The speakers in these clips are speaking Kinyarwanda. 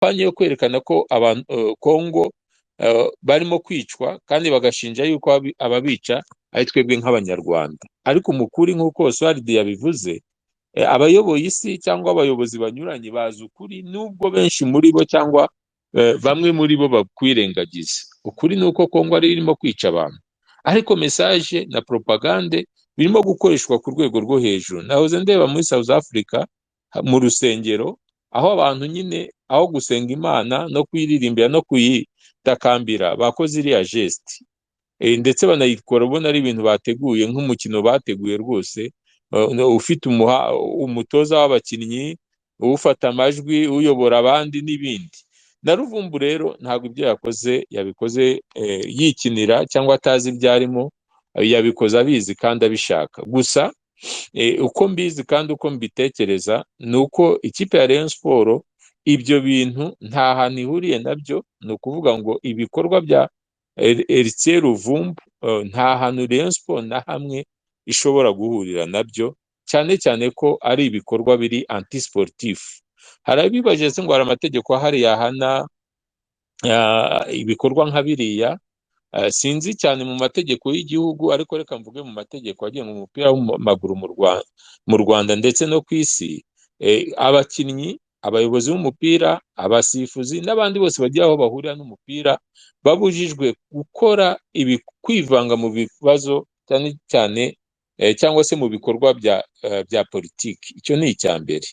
kampanye yo kwerekana ko abantu Kongo barimo kwicwa kandi bagashinja yuko ababica ari twebwe nk'abanyarwanda. Ariko umukuri nk'uko Oswald yabivuze, abayoboye isi cyangwa abayobozi banyuranye bazi ukuri, nubwo benshi muri bo cyangwa bamwe muri bo bakwirengagiza. Ukuri ni uko Kongo ari irimo kwica abantu, ariko message na propagande birimo gukoreshwa ku rwego rwo hejuru. Nahoze ndeba muri South Africa mu rusengero, aho abantu nyine aho gusenga Imana no kuyiririmbira no kuyitakambira bakoze iriya geste, ndetse banayikora ubona ari ibintu bateguye nk'umukino bateguye rwose, ufite umutoza w'abakinnyi, ufata amajwi, uyobora abandi n'ibindi. Na Luvumbu rero ntabwo ibyo yakoze yabikoze yikinira cyangwa atazi ibyo arimo, yabikoze abizi kandi abishaka. Gusa uko mbizi kandi uko mbitekereza ni uko ikipe ya Rayon Sport ibyo bintu nta hantu ihuriye nabyo. Ni ukuvuga ngo ibikorwa bya Luvumbu nta hantu Rayon Sport na hamwe ishobora guhurira nabyo, cyane cyane ko ari ibikorwa biri anti-sportif. Harabibaje se ngo hari amategeko ahari yahana ibikorwa nka biriya. Sinzi cyane mu mategeko y'igihugu, ariko reka mvuge mu mategeko agenga umupira w'amaguru mu Rwanda ndetse no ku isi. Abakinnyi, abayobozi b'umupira, abasifuzi n'abandi bose bagiye aho bahurira n'umupira babujijwe gukora kwivanga mu bibazo cyane cyane cyangwa se mu bikorwa bya politiki. Icyo ni icya mbere,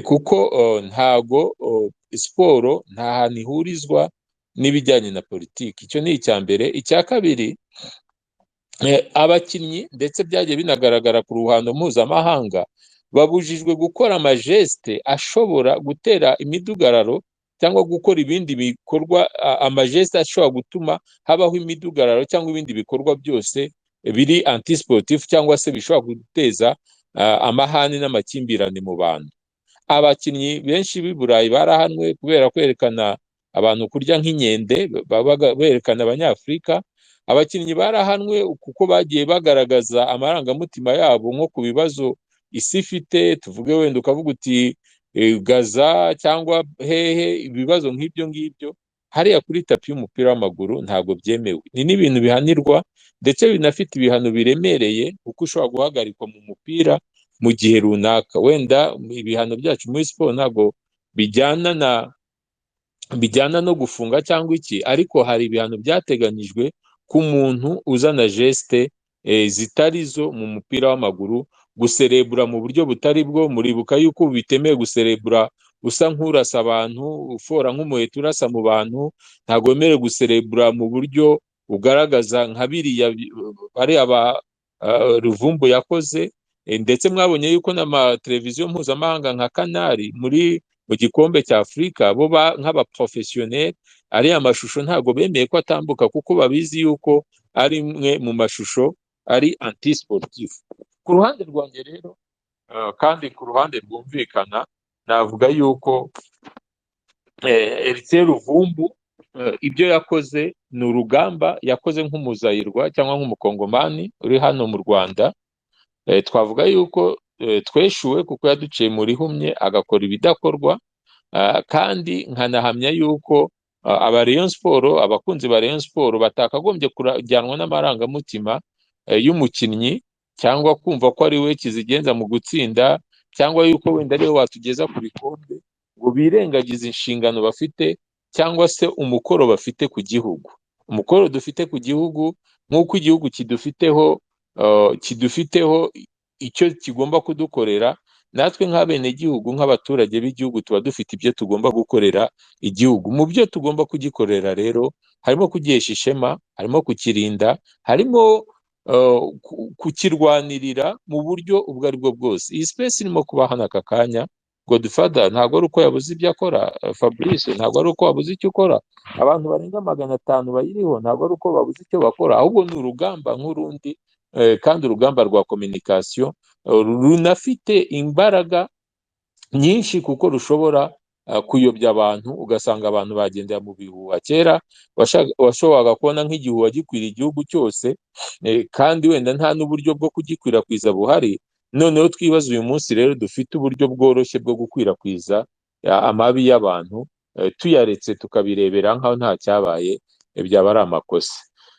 kuko ntago siporo nta hantu ihurizwa n'ibijyanye na politiki. Icyo ni icya mbere. Icya kabiri, abakinnyi ndetse byagiye binagaragara ku ruhando mpuzamahanga babujijwe gukora amageste ashobora gutera imidugararo cyangwa gukora ibindi bikorwa, amageste ashobora gutuma habaho imidugararo cyangwa ibindi bikorwa byose biri anti-sportif cyangwa se bishobora guteza amahane n'amakimbirane mu bantu. Abakinnyi benshi b'i Burayi barahanwe kubera kwerekana abantu kurya nk'inkende, babaga berekana Abanyafurika. Abakinnyi barahanwe kuko bagiye bagaragaza amarangamutima yabo nko ku bibazo isi ifite. Tuvuge wenda ukavuga uti Gaza cyangwa hehe, ibibazo nk'ibyo ngibyo hariya kuri tapi y'umupira w'amaguru ntabwo byemewe. Ni n'ibintu bihanirwa ndetse binafite ibihano biremereye, kuko ushobora guhagarikwa mu mupira mu gihe runaka. Wenda ibihano byacu muri siporo ntabwo bijyana no gufunga cyangwa iki, ariko hari ibihano byateganyijwe ku muntu uzana geste zitari zo mu mupira w'amaguru. Guserebura mu buryo butari bwo, muribuka yuko bitemewe guserebura usa nk'urasa abantu, ufora nk'umuheto urasa mu bantu. Ntabwo wemerewe guserebura mu buryo ugaragaza nka biriya bari Luvumbu yakoze. Ndetse mwabonye yuko n'amateleviziyo mpuzamahanga nka Kanari mu gikombe cya Afurika bo nk'abaprofessionnel, ariya mashusho ntabwo bemeye ko atambuka, kuko babizi yuko ari imwe mu mashusho ari anti-sportif. Ku ruhande rwanjye rero, kandi ku ruhande rwumvikana, navuga yuko Luvumbu ibyo yakoze ni urugamba yakoze nk'umuzayirwa cyangwa nk'umukongomani uri hano mu Rwanda. Twavuga yuko tweshuwe kuko yaduciye mu rihumye agakora ibidakorwa, kandi nkanahamya yuko Rayon Sport, abakunzi ba Rayon Sport batakagombye kujyanwa n'amarangamutima y'umukinnyi, cyangwa kumva ko ari we kizigenza mu gutsinda, cyangwa yuko wenda ari we watugeza ku bikombe, ngo birengagize inshingano bafite cyangwa se umukoro bafite ku gihugu. Umukoro dufite ku gihugu, nk'uko igihugu kidufiteho icyo kigomba kudukorera, natwe nk'abenegihugu, nk'abaturage b'igihugu tuba dufite ibyo tugomba gukorera igihugu. Mu byo tugomba kugikorera rero harimo kugihesha ishema, harimo kukirinda, harimo kukirwanirira mu buryo ubwo ari bwo bwose. Iyi space irimo kuba hano aka kanya, Godfather ntabwo ari uko yabuze ibyo akora, Fabrice ntabwo ari uko wabuze icyo ukora, abantu barenga 500 bayiriho ntabwo ari uko babuze icyo bakora, ahubwo ni urugamba nk'urundi, kandi urugamba rwa communication runafite imbaraga nyinshi, kuko rushobora kuyobya abantu, ugasanga abantu bagendera mu bihuha. Kera washoboraga kubona nk'igihuha gikwira igihugu cyose, kandi wenda nta n'uburyo bwo kugikwirakwiza buhari. Noneho twibaza uyu munsi rero dufite uburyo bworoshye bwo gukwirakwiza amabi y'abantu, tuyaretse tukabirebera nkaho nta cyabaye, byaba ari amakosa.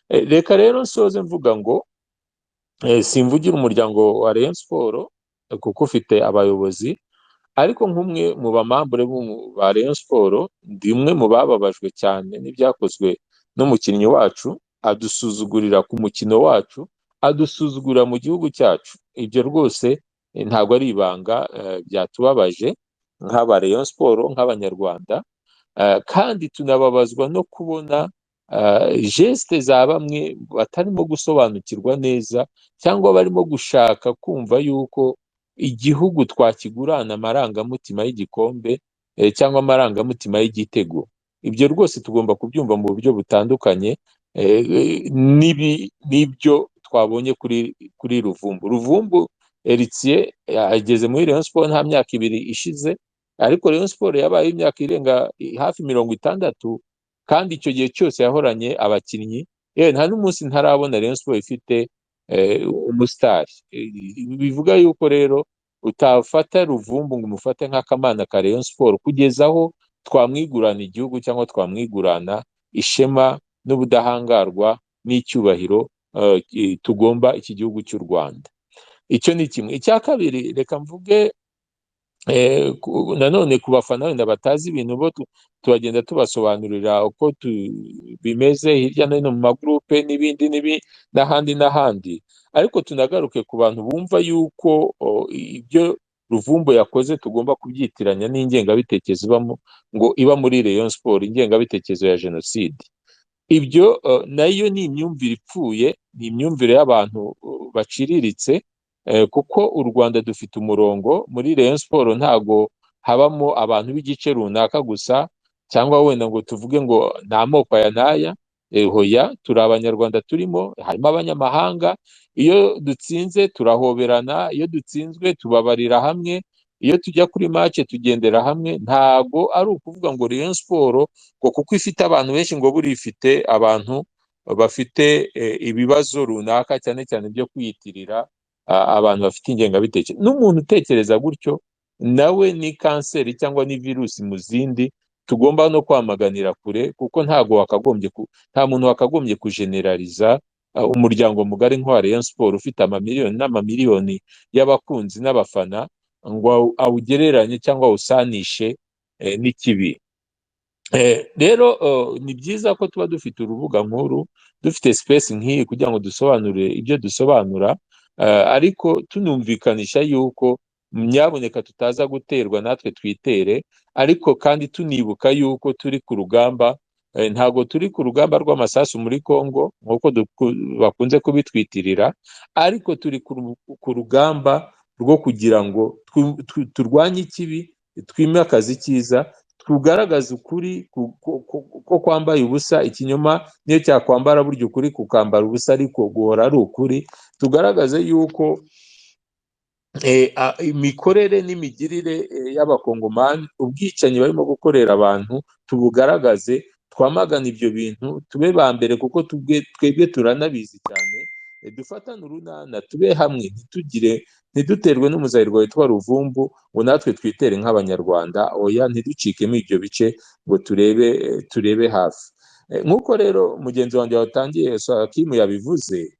Reka rero nsoze mvuga ngo simvugira umuryango wa Rayon Sport kuko ufite abayobozi, ariko nk'umwe mu bamambure ba Rayon Sport ndi umwe mu bababajwe cyane n'ibyakozwe n'umukinnyi wacu, adusuzugurira ku mukino wacu, adusuzugurira mu gihugu cyacu. Ibyo rwose ntabwo ari ibanga, byatubabaje nk'aba Rayon Sport, nk'abanyarwanda, kandi tunababazwa no kubona geste za bamwe batarimo gusobanukirwa neza, cyangwa barimo gushaka kumva yuko igihugu twakigurana amarangamutima y'igikombe cyangwa amarangamutima y'igitego. Ibyo rwose tugomba kubyumva mu buryo butandukanye n'ibyo twabonye kuri Luvumbu Eritier ageze muri Rayon Sport nta myaka 2 ishize, ariko Rayon Sport yabaye imyaka irenga hafi 60, kandi icyo gihe cyose yahoranye abakinnyi. Nta n'umunsi ntarabona Rayon Sport ifite umusitari. Bivuga yuko rero utafata Luvumbu ngo umufate nk'akamana ka Rayon Sport kugeza aho twamwigurana igihugu cyangwa twamwigurana ishema n'ubudahangarwa n'icyubahiro tugomba iki gihugu cy'u Rwanda. Icyo ni kimwe. Icya kabiri, reka mvuge nanone ku bafana wenda batazi ibintu, bo tubagenda tubasobanurira uko bimeze hirya no hino mu magrupe n'ibindi n'ahandi, ariko tunagaruke ku bantu bumva yuko ibyo Luvumbu yakoze tugomba kubyitiranya n'ingengabitekerezo ngo iba muri Rayon Sport, ingengabitekerezo ya jenoside. Ibyo nayo ni imyumvire ipfuye, ni imyumvire y'abantu baciriritse, kuko u Rwanda dufite umurongo. Muri Rayon Sport ntago habamo abantu b'igice runaka gusa, cyangwa wenda ngo tuvuge ngo nta moko aya n'aya. Hoya, turi abanyarwanda, turimo harimo abanyamahanga. Iyo dutsinze turahoberana, iyo dutsinzwe tubabarira hamwe, iyo tujya kuri match tugendera hamwe. Ntago ari ukuvuga ngo Rayon Sport ngo kuko ifite abantu benshi ngo buri ifite abantu bafite ibibazo runaka, cyane cyane byo kwiyitirira abantu bafite ingengabitekerezo. N'umuntu utekereza gutyo nawe ni kanseri cyangwa ni virusi mu zindi tugomba no kwamaganira kure, kuko nta muntu wakagombye kujeneraliza umuryango mugari nk'uwa Rayon Sport ufite amamiliyoni n'amamiliyoni y'abakunzi n'abafana ngo awugereranye cyangwa awusanishe n'ikibi. Rero ni byiza ko tuba dufite urubuga nkuru, dufite space nk'iyi kugira ngo dusobanure ibyo dusobanura, ariko tunumvikanisha yuko nyaboneka tutaza guterwa natwe twitere, ariko kandi tunibuka yuko turi ku rugamba. Ntago turi ku rugamba rw'amasasu muri Kongo nk'uko bakunze kubitwitirira, ariko turi ku rugamba rwo kugira ngo turwanye ikibi, twimakaze icyiza, tugaragaza ukuri ko kwambaye ubusa. Ikinyoma niyo cyakwambara burya ukuri kukambara ubusa, ariko guhora ari ukuri. Tugaragaze yuko imikorere n'imigirire y'abakongomani, ubwicanyi barimo gukorera abantu, tubugaragaze, twamagana ibyo bintu, tube ba mbere kuko twebwe turanabizi cyane. Dufatane urunana, tube hamwe, ntiduterwe n'umuzahirwa witwa Luvumbu ngo natwe twitere nk'abanyarwanda. Oya, ntiducikemo ibyo bice ngo turebe hafi. Nk'uko rero mugenzi wanjye watangiye Hakimu yabivuze,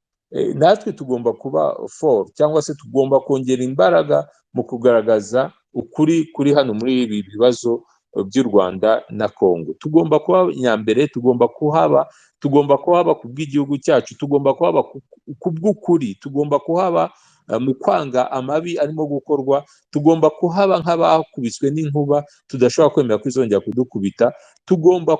natwe tugomba kuba for, cyangwa se tugomba kongera imbaraga mu kugaragaza ukuri kuri hano muri ibi bibazo by'u Rwanda na Kongo. Tugomba kuba nyambere, tugomba kuhaba ku bw'igihugu cyacu, tugomba kuhaba ku bw'ukuri, tugomba kuhaba mu kwanga amabi arimo gukorwa, tugomba kuhaba nk'abakubiswe n'inkuba tudashobora kwemera ko izongera kudukubita. Tugomba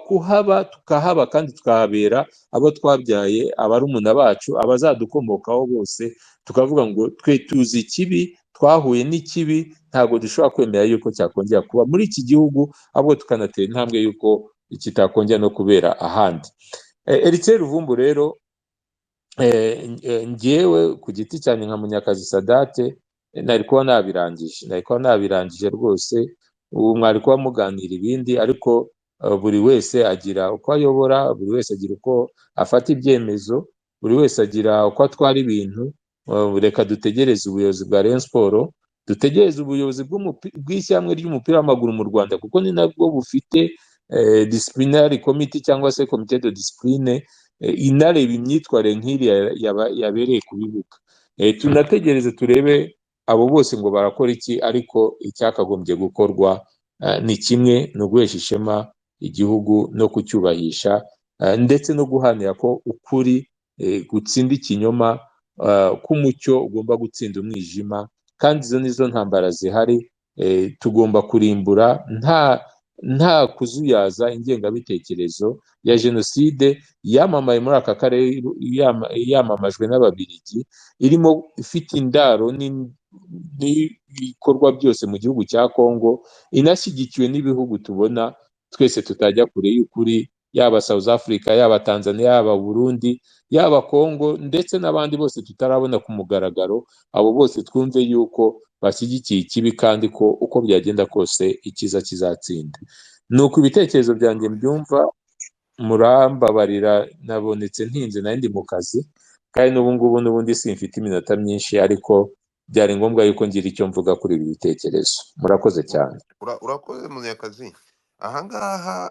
tukahaba kandi tukahabera abo twabyaye, abarumuna bacu, abazadukomokaho bose, tukavuga ngo twe tuzi ikibi, twahuye n'ikibi, ntabwo dushobora kwemera yuko cyakongera kuba muri iki gihugu, ahubwo tukanatera intambwe yuko kitakongera no kubera ahandi. Eritier Luvumbu rero, njyewe ku giti cyane nka Munyakazi Sadate, nari kuba nabirangije rwose. Ubu mwari kuba muganira ibindi, ariko buri wese agira uko ayobora, buri wese agira uko afata ibyemezo, buri wese agira uko atwara ibintu. Reka dutegereze ubuyobozi bwa Rayon Sport, dutegereze ubuyobozi bw'ishyamwe ry'umupira w'amaguru mu Rwanda, kuko ni nabwo bufite disciplinary committee cyangwa se comité de discipline inareba imyitwarire nk'iriya yabereye ku bibuga. Tunategereze turebe abo bose ngo barakora iki, ariko icyakagombye gukorwa ni kimwe, ni uguhesha ishema igihugu no kucyubahisha, ndetse no guharanira ko ukuri gutsinda ikinyoma, k'umucyo ugomba gutsinda umwijima, kandi izo nizo ntambara zihari. Tugomba kurimbura nta kuzuyaza ingengabitekerezo ya jenoside yamamaye muri aka karere, yamamajwe n'Ababiligi, irimo ifite indaro n'ibikorwa byose mu gihugu cya Kongo, inashyigikiwe n'ibihugu tubona twese tutajya kure y'ukuri, yaba South Africa, yaba Tanzania, yaba Burundi, yaba Kongo, ndetse n'abandi bose tutarabona ku mugaragaro. Abo bose twumve yuko bashyigikiye ikibi, kandi ko uko byagenda kose icyiza kizatsinda. Nuko ibitekerezo byanjye mbyumva, murambabarira nabonetse ntinze, nari ndi mu kazi, kandi n'ubu ngubu n'ubundi simfite iminota myinshi, ariko byari ngombwa yuko ngira icyo mvuga kuri ibi bitekerezo. Murakoze cyane. urakoze munyakazi. Ahangaha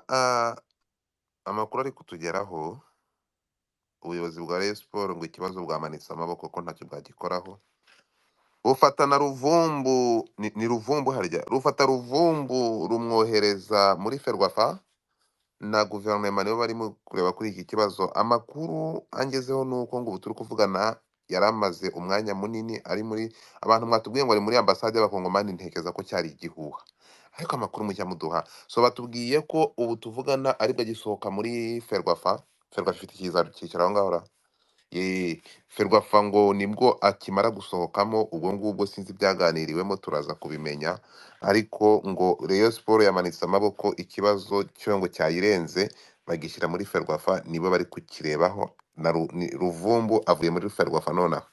amakuru ari kutugeraho, ubuyobozi bwa Rayon Sport ngo ikibazo bwamanitse amaboko ko ntacyo bwagikoraho. Rufata na Luvumbu, ni Luvumbu harya, rufata Luvumbu rumwohereza muri FERWAFA na guverinoma, nibo barimo kureba kuri iki kibazo. Amakuru angezeho nuko ngo ubu turi kuvugana yari amaze umwanya munini ari muri, abantu mwatubwiye ngo ari muri ambasade y'abakongomani, ntekereza ko cyari igihuha, ariko amakuru mujya muduha, so batubwiye ko ubu tuvugana aribwo agisohoka muri FERWAFA. FERWAFA ifite icyicaro aho ngaho. FERWAFA ngo nibwo akimara gusohokamo, ubwo ngubwo sinzi ibyaganiriwemo, turaza kubimenya, ariko ngo Rayon Sport yamanitse amaboko, ikibazo cyo ngo cyayirenze bagishyira muri FERWAFA, nibo bari kukirebaho. Na Luvumbu avuye muri FERWAFA nonaha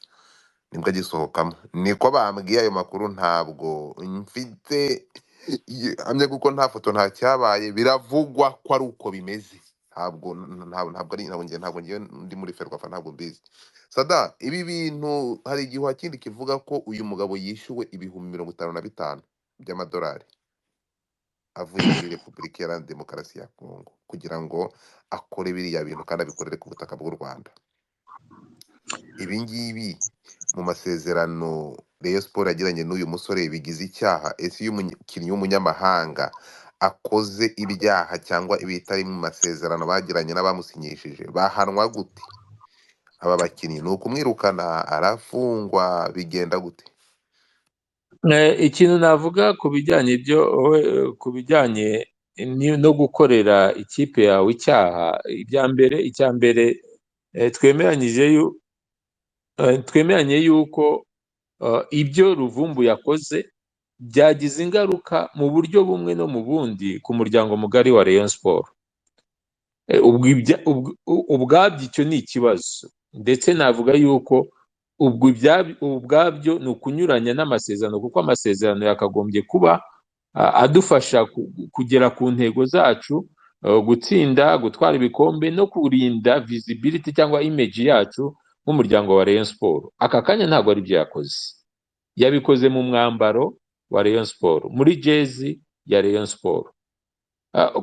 nibwo agisohokamo, niko bambwiye. Ayo makuru ntabwo mfite hamwe kuko nta foto nta cyabaye, biravugwa ko ari uko bimeze. Ntabwo ngiye ndi muri FERWAFA, ntabwo mbizi. Sada, ibi bintu hari igihuha kindi kivuga ko uyu mugabo yishyuwe ibihumbi 55 by'amadolari avuye muri Repubulika Iharanira Demokarasi ya Kongo kugira ngo akore biriya bintu, kandi abikorere ku butaka bw'u Rwanda. Ibi ngibi mu masezerano Rayon Sport yagiranye n'uyu musore bigize icyaha? Ese iyo umukinnyi w'umunyamahanga akoze ibyaha cyangwa ibitari mu masezerano bagiranye n'abamusinyishije, bahanwa gute? Aba bakinnyi ni ukumwirukana, arafungwa, bigenda gute? Ikintu navuga ku bijyanye no gukorera ikipe yawe icyaha, icya mbere twemeranye yuko ibyo Luvumbu yakoze byagize ingaruka mu buryo bumwe no mu bundi ku muryango mugari wa Rayon Sport. Ubwabyo icyo ni ikibazo, ndetse navuga yuko ubwabyo ni ukunyuranya n'amasezerano, kuko amasezerano yakagombye kuba adufasha kugera ku ntego zacu, gutsinda, gutwara ibikombe no kurinda visibility cyangwa image yacu nk'umuryango wa Rayon Sport. Aka kanya ntabwo ari byo yakoze. Yabikoze mu mwambaro wa Rayon Sport, muri jezi ya Rayon Sport.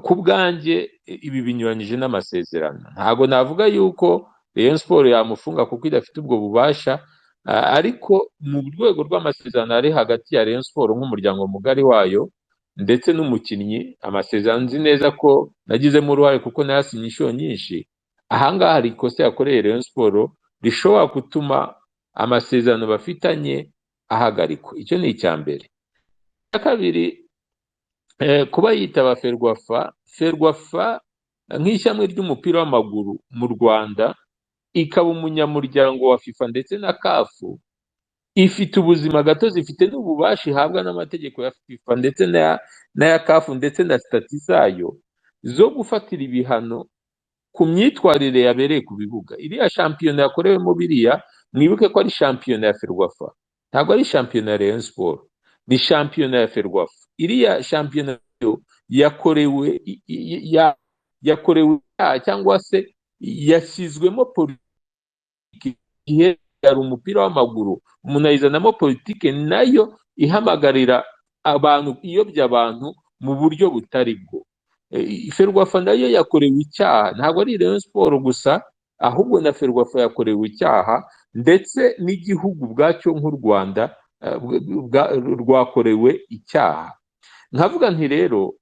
Ku bwanjye ibi binyuranyije n'amasezerano. Ntabwo navuga yuko Rayon Sport yamufunga kuko idafite ubwo bubasha, ariko mu rwego rw'amasezerano ari hagati ya Rayon Sport nk'umuryango mugari wayo ndetse n'umukinnyi, amasezerano nzi neza ko nagizemo uruhare kuko nayasinye inshuro nyinshi. Ahangaha hari ikosa yakoreye Rayon Sport rishobora gutuma amasezerano bafitanye ahagarikwa. Icyo ni icya mbere. Icya kabiri, kuba yitaba FERWAFA nk'ishyamwe ry'umupira w'amaguru mu Rwanda, ikaba umunyamuryango wa FIFA ndetse na CAF, ifite ubuzima gatozi, ifite n'ububasha ihabwa n'amategeko ya FIFA ndetse n'aya CAF ndetse na stati zayo zo gufatira ibihano ku myitwarire yabereye ku bibuga. Iriya shampiyona yakorewemo biriya, mwibuke ko ari shampiyona ya FERWAFA, ntabwo ari shampiyona ya Rayon Sport, ni shampiyona ya FERWAFA. Iriya shampiyona yakorewe cyangwa se yashyizwemo politiki. Igihe yari umupira w'amaguru, umuntu ayizanamo politiki nayo ihamagarira abantu, iyobya abantu mu buryo butari bwo. FERWAFA nayo yakorewe icyaha, ntabwo ari Rayon Sport gusa, ahubwo na FERWAFA yakorewe icyaha, ndetse n'igihugu ubwacyo nk'u Rwanda rwakorewe icyaha. Nkavuga nti rero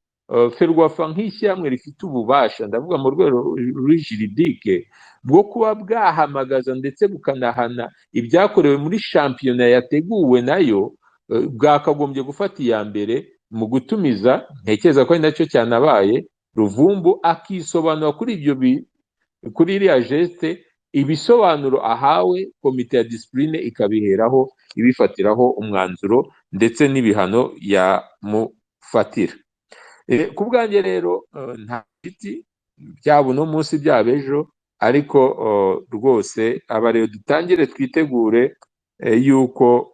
FERWAFA nk'ishyirahamwe rifite ububasha, ndavuga mu rwego ruri juridike, bwo kuba bwahamagaza ndetse bukanahana ibyakorewe muri shampiyona yateguwe nayo, bwakagombye gufata iya mbere mu gutumiza, ntekereza ko ari nacyo cyanabaye, Luvumbu akisobanura kuri kuri iriya geste, ibisobanuro ahawe, komite ya disipurine ikabiheraho ibifatiraho umwanzuro ndetse n'ibihano yamufatira. Ku bwanjye rero nta giti byaba uno munsi byaba ejo, ariko rwose aba rero dutangire twitegure yuko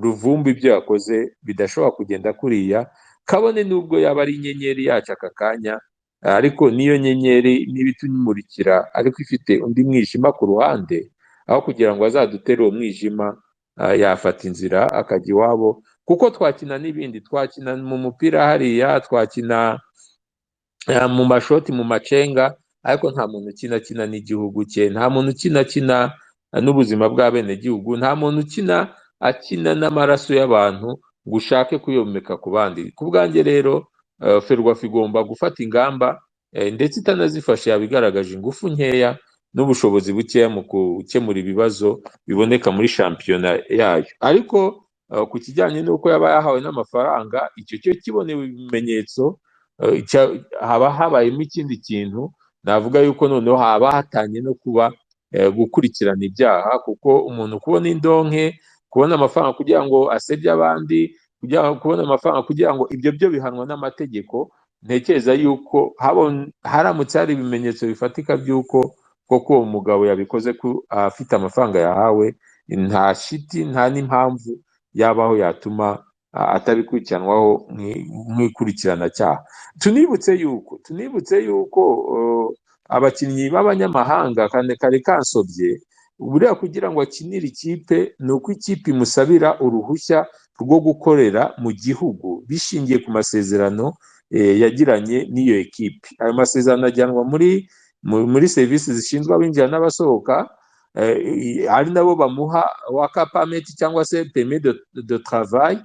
Luvumbu ibyo yakoze bidashobora kugenda kuriya, kabone nubwo yaba ari inyenyeri yacu aka kanya, ariko niyo nyenyeri niba itumurikira ariko ifite undi mwijima ku ruhande, aho kugira ngo azadutere uwo mwijima, yafata inzira akajya iwabo, kuko twakina n'ibindi, twakina mu mupira hariya, twakina mu mashoti, mu macenga, ariko nta muntu ukina n'igihugu cye, nta muntu ukina n'ubuzima bw'abenegihugu, nta muntu akina n'amaraso y'abantu ngo ushake kuyomeka ku bandi. Ku bwanjye rero FERWAFA igomba gufata ingamba, ndetse itanazifashe yabigaragaje ingufu nkeya n'ubushobozi bukeya mu gukemura ibibazo biboneka muri shampiyona yayo. Ariko ku kijyanye n'uko yaba yahawe n'amafaranga, icyo cyo kibonewe ibimenyetso, haba habayemo ikindi kintu, navuga yuko noneho haba hatanye no kuba gukurikirana ibyaha, kuko umuntu kubona indonke, kubona amafaranga kugira ngo asebye abandi, kubona amafaranga kugira ngo ibyo byo bihanwa n'amategeko, ntekereza yuko haramutse hari ibimenyetso bifatika by'uko koko uwo mugabo yabikoze afite amafaranga yahawe, nta shiti nta n'impamvu yabaho yatuma atabikurikiranwaho nk'ikurikiranacyaha. Tunibutse yuko abakinnyi b'abanyamahanga, kare kansobye, buriya kugira ngo akinire ikipe ni uko ikipe imusabira uruhushya rwo gukorera mu gihugu bishingiye ku masezerano yagiranye n'iyo ekipe. Ayo masezerano ajyanwa muri serivisi zishinzwe abinjira n'abasohoka, ari nabo bamuha waka pameti cyangwa se permis de travail,